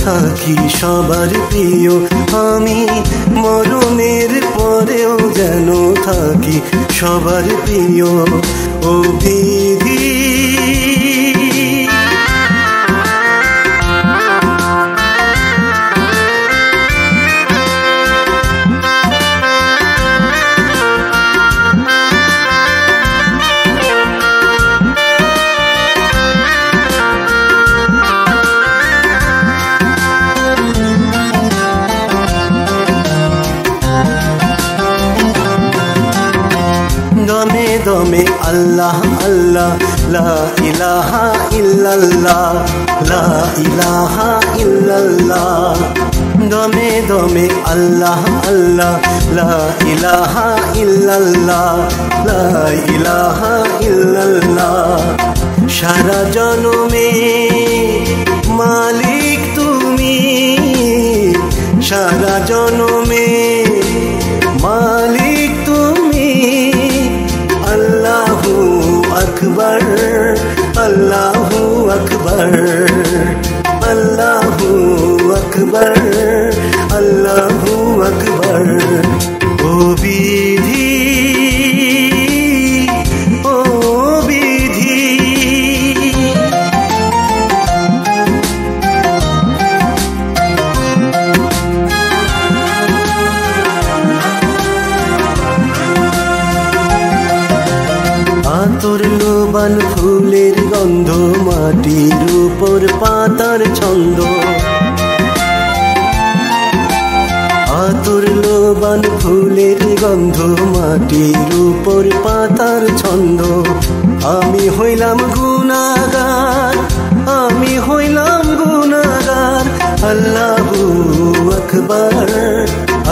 থাকি সবার প্রিয় আমি, মরণের পরেও যেন থাকি সবার প্রিয়। ও বিধি দমে দমে আল্লাহ আল্লাহ, লা ইলাহা ইল্লাল্লাহ, লা ইলাহা ইল্লাল্লাহ। দমে দমে আল্লাহ আল্লাহ, লা ইলাহা ইল্লাল্লাহ, লা ইলাহা ইল্লাল্লাহ। সারা জনমে মালিক তুমি, সারা জনমে মালিক তুমি। আল্লাহু আকবার, আল্লাহু আকবার, আল্লাহু আকবার, আল্লাহু আকবার। ও বিধি, ও বিধি আতর লোবান ফুলের গন্ধ, মাটির উপর পাতার ছন্দ। আতর লোবান ফুলের গন্ধ, মাটির উপর পাতার ছন্দ। আমি হইলাম গুনাহগার, আমি হইলাম গুনাহগার। আল্লাহু আকবার,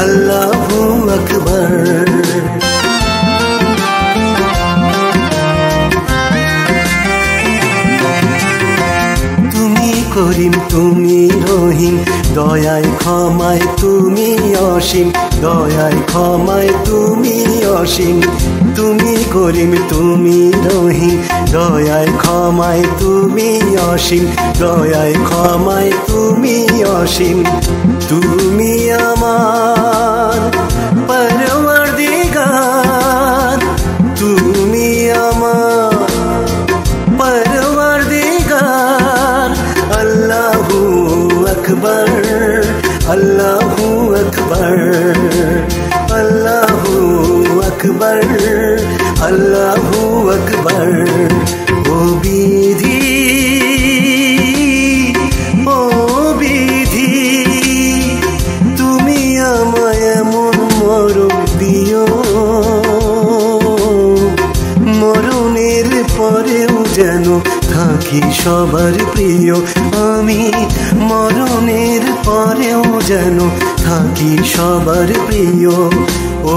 আল্লাহু আকবার। করিম তুমি রহিম, দয়ায় ক্ষমায় তুমি অসীম, দয়ায় ক্ষমায় তুমি অসীম। তুমি করিম তুমি রহিম, দয়ায় ক্ষমায় তুমি অসীম, দয়ায় ক্ষমায় তুমি অসীম। তুমি আমার পরওয়ারদিগার, তুমি আমার পরওয়ারদিগার। আল্লাহু আকবার, আল্লাহু আকবার, আল্লাহু আকবার, আল্লাহু আকবার। ও বিধি, ও বিধি তুমি আমায় এমন মরণ দিও, মরণের পরেও যেন থাকি সবার প্রিয় আমি, মরণের পরেও যেন থাকি সবার প্রিয়। ও